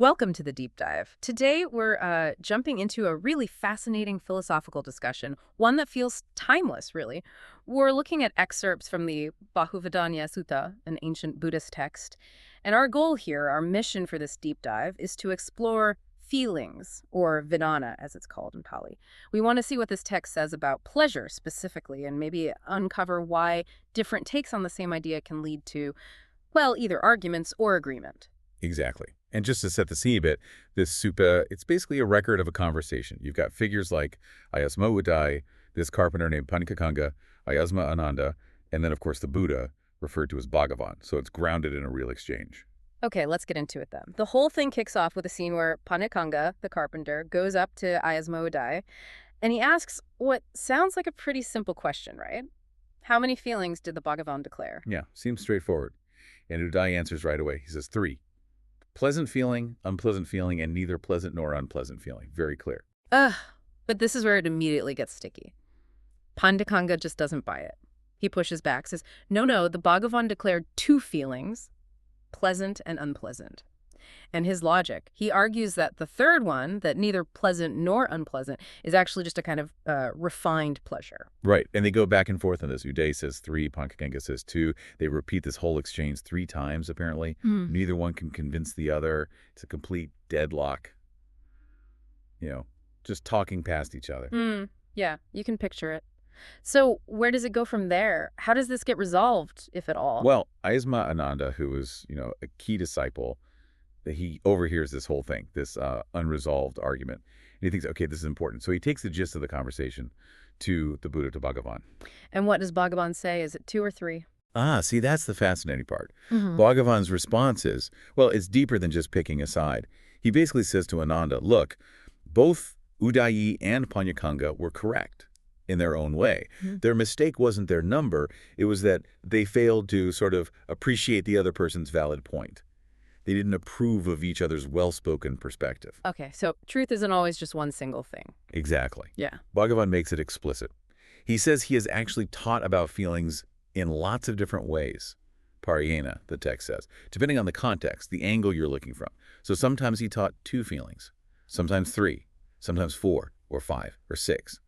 Welcome to the deep dive. Today, we're jumping into a really fascinating philosophical discussion, one that feels timeless, really. We're looking at excerpts from the Bahuvedaniyasuttaṃ, an ancient Buddhist text. And our goal here, our mission for this deep dive, is to explore feelings, or vedanā, as it's called in Pali. We want to see what this text says about pleasure specifically, and maybe uncover why different takes on the same idea can lead to, well, either arguments or agreement. Exactly. And just to set the scene a bit, this sutta, it's basically a record of a conversation. You've got figures like Ayasma Udāyī, this carpenter named Pañcakaṅga, Ayasma Ananda, and then, of course, the Buddha, referred to as Bhagavan. So it's grounded in a real exchange. Okay, let's get into it then. The whole thing kicks off with a scene where Pañcakaṅga, the carpenter, goes up to Ayasma Udāyī, and he asks what sounds like a pretty simple question, right? How many feelings did the Bhagavan declare? Yeah, seems straightforward. And Udāyī answers right away. He says 3. Pleasant feeling, unpleasant feeling, and neither pleasant nor unpleasant feeling. Very clear. But this is where it immediately gets sticky. Pañcakaṅga just doesn't buy it. He pushes back, says, no, the Bhagavan declared 2 feelings, pleasant and unpleasant. And his logic, he argues that the third one, that neither pleasant nor unpleasant, is actually just a kind of refined pleasure. Right. And they go back and forth on this. Udāyī says 3, Pañcakaṅga says 2. They repeat this whole exchange 3 times, apparently. Neither one can convince the other. It's a complete deadlock. Just talking past each other. Yeah, you can picture it. So where does it go from there? How does this get resolved, if at all? Well, Ayasma Ananda, who was, a key disciple, he overhears this whole thing, this unresolved argument. And he thinks, okay, this is important. So he takes the gist of the conversation to the Buddha, to Bhagavan. And what does Bhagavan say? Is it 2 or 3? See, that's the fascinating part. Bhagavan's response is, well, it's deeper than just picking a side. He basically says to Ananda, look, both Udāyī and Pañcakaṅga were correct in their own way. Their mistake wasn't their number. It was that they failed to sort of appreciate the other person's valid point. They didn't approve of each other's well-spoken perspective. Okay, so truth isn't always just one single thing. Exactly. Yeah. Bhagavan makes it explicit. He says he has actually taught about feelings in lots of different ways. Parayena, the text says, depending on the context, the angle you're looking from. So sometimes he taught 2 feelings, sometimes 3, sometimes 4 or 5 or 6,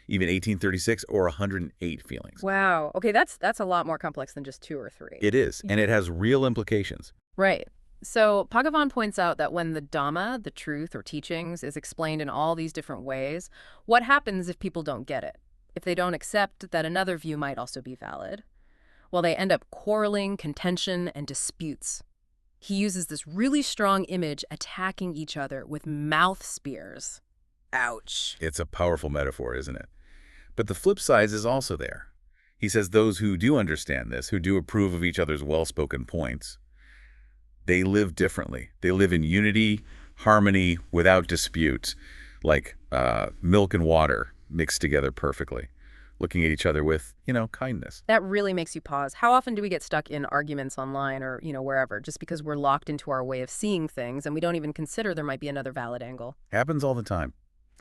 even 1836 or 108 feelings. Wow. Okay, that's a lot more complex than just 2 or 3. It is, and it has real implications. Right. So Bhagavan points out that when the Dhamma, the truth or teachings, is explained in all these different ways, what happens if people don't get it? If they don't accept that another view might also be valid? Well, they end up quarreling, contention, and disputes. He uses this really strong image attacking each other with mouth spears. Ouch. It's a powerful metaphor, isn't it? But the flip side is also there. He says those who do understand this, who do approve of each other's well-spoken points, they live differently. They live in unity, harmony, without dispute, like milk and water mixed together perfectly, looking at each other with, kindness. That really makes you pause. How often do we get stuck in arguments online or, wherever, just because we're locked into our way of seeing things and we don't even consider there might be another valid angle? Happens all the time.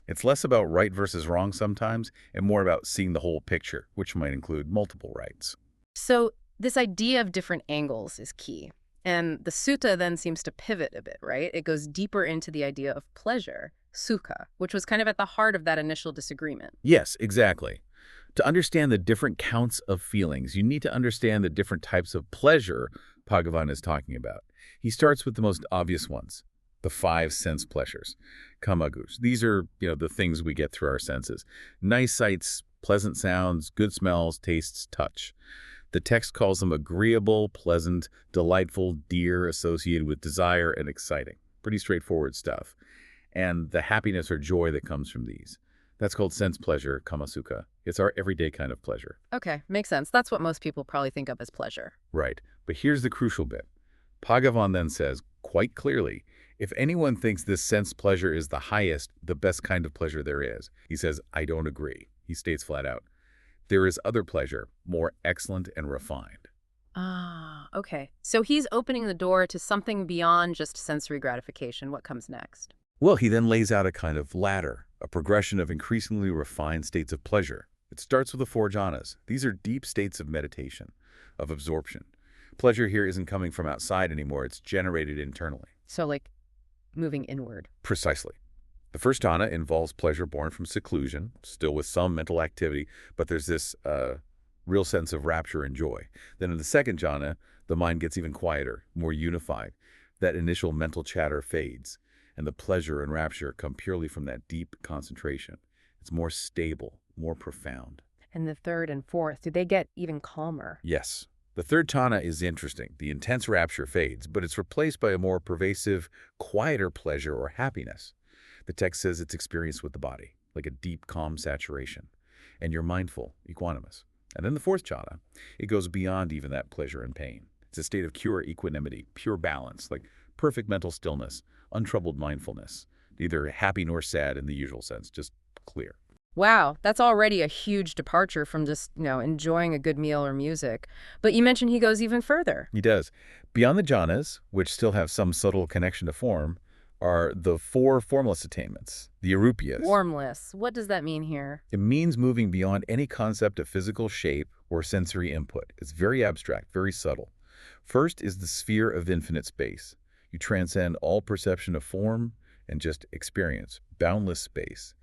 It's less about right versus wrong sometimes and more about seeing the whole picture, which might include multiple rights. So this idea of different angles is key. And the sutta then seems to pivot a bit, right? It goes deeper into the idea of pleasure, sukha, which was kind of at the heart of that initial disagreement. Yes, exactly. To understand the different counts of feelings, you need to understand the different types of pleasure Bhagavan is talking about. He starts with the most obvious ones, the 5 sense pleasures. Kamagus. These are, the things we get through our senses. Nice sights, pleasant sounds, good smells, tastes, touch. The text calls them agreeable, pleasant, delightful, dear, associated with desire and exciting. Pretty straightforward stuff. And the happiness or joy that comes from these. That's called sense pleasure, kamasuka. It's our everyday kind of pleasure. Okay, makes sense. That's what most people probably think of as pleasure. Right. But here's the crucial bit. Bhagavan then says, quite clearly, if anyone thinks this sense pleasure is the highest, the best kind of pleasure there is, he says, I don't agree. He states flat out. There is other pleasure, more excellent and refined. Okay. So he's opening the door to something beyond just sensory gratification. What comes next? Well, he then lays out a kind of ladder, a progression of increasingly refined states of pleasure. It starts with the 4 jhānas. These are deep states of meditation, of absorption. Pleasure here isn't coming from outside anymore. It's generated internally. So like moving inward. Precisely. The first jhana involves pleasure born from seclusion, still with some mental activity, but there's this real sense of rapture and joy. Then in the second jhana, the mind gets even quieter, more unified. That initial mental chatter fades, and the pleasure and rapture come purely from that deep concentration. It's more stable, more profound. And the third and fourth, do they get even calmer? Yes. The third jhana is interesting. The intense rapture fades, but it's replaced by a more pervasive, quieter pleasure or happiness. The text says it's experienced with the body, like a deep, calm saturation. And you're mindful, equanimous. And then the fourth jhana, it goes beyond even that pleasure and pain. It's a state of pure equanimity, pure balance, like perfect mental stillness, untroubled mindfulness, neither happy nor sad in the usual sense, just clear. Wow, that's already a huge departure from just, enjoying a good meal or music. But you mentioned he goes even further. He does. Beyond the jhanas, which still have some subtle connection to form, are the four formless attainments, the arupiyas. Formless. What does that mean here? It means moving beyond any concept of physical shape or sensory input. It's very abstract, very subtle. First is the sphere of infinite space. You transcend all perception of form and just experience, boundless space.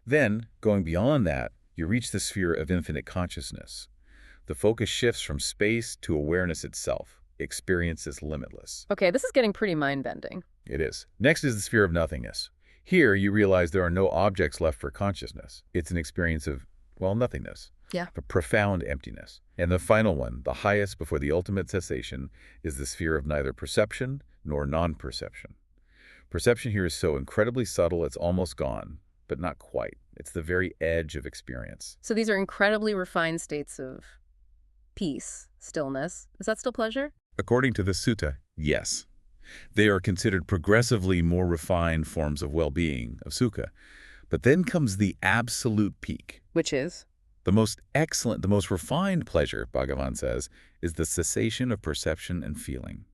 Then, going beyond that, you reach the sphere of infinite consciousness. The focus shifts from space to awareness itself. Experience is limitless. Okay, this is getting pretty mind-bending. It is. Next is the sphere of nothingness. Here, you realize there are no objects left for consciousness. It's an experience of, nothingness. Yeah. A profound emptiness. And the final one, the highest before the ultimate cessation, is the sphere of neither perception nor non-perception. Perception here is so incredibly subtle it's almost gone, but not quite. It's the very edge of experience. So these are incredibly refined states of peace, stillness. Is that still pleasure? According to the sutta, yes. They are considered progressively more refined forms of well-being, of sukha. But then comes the absolute peak. Which is? The most excellent, the most refined pleasure, Bhagavan says, is the cessation of perception and feeling.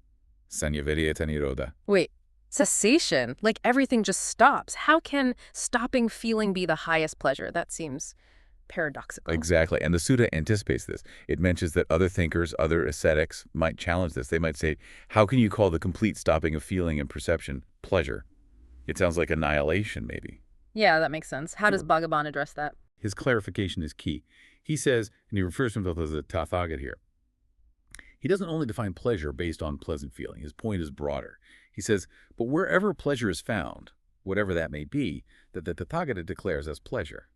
Sanya-vedayata nirodha. Wait, cessation? Like everything just stops. How can stopping feeling be the highest pleasure? That seems paradoxical. Exactly, and the sutta anticipates this. It mentions that other thinkers, other ascetics might challenge this. They might say, how can you call the complete stopping of feeling and perception pleasure? It sounds like annihilation, maybe. Yeah, that makes sense. How does Bhagavan address that? His clarification is key. He says, and he refers to himself as a Tathagata here, he doesn't only define pleasure based on pleasant feeling. His point is broader. He says, but wherever pleasure is found, whatever that may be, that the Tathagata declares as pleasure.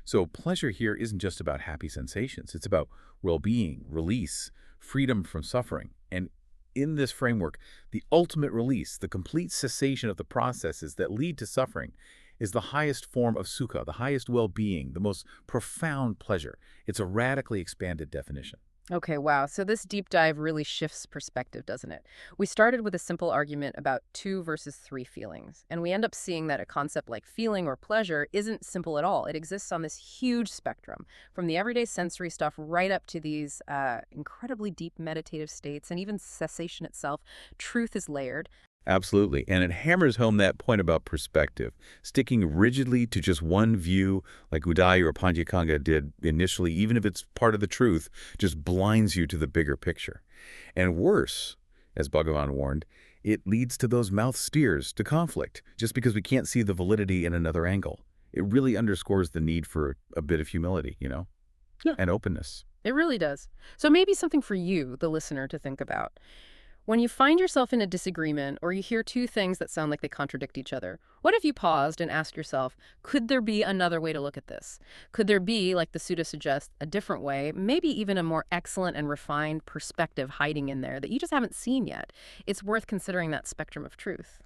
So pleasure here isn't just about happy sensations. It's about well-being, release, freedom from suffering. And in this framework, the ultimate release, the complete cessation of the processes that lead to suffering, is the highest form of sukha, the highest well-being, the most profound pleasure. It's a radically expanded definition. Okay, wow. So this deep dive really shifts perspective, doesn't it? We started with a simple argument about 2 versus 3 feelings, and we end up seeing that a concept like feeling or pleasure isn't simple at all. It exists on this huge spectrum, from the everyday sensory stuff right up to these incredibly deep meditative states, and even cessation itself. Truth is layered. Absolutely. And it hammers home that point about perspective. Sticking rigidly to just one view, like Udāyī or Pañcakaṅga did initially, even if it's part of the truth, just blinds you to the bigger picture. And worse, as Bhagavan warned, it leads to those mouth steers, to conflict, just because we can't see the validity in another angle. It really underscores the need for a bit of humility, Yeah. And openness. It really does. So maybe something for you, the listener, to think about. When you find yourself in a disagreement or you hear 2 things that sound like they contradict each other, what if you paused and asked yourself, could there be another way to look at this? Could there be, like the sutta suggests, a different way, maybe even a more excellent and refined perspective hiding in there that you just haven't seen yet? It's worth considering that spectrum of truth.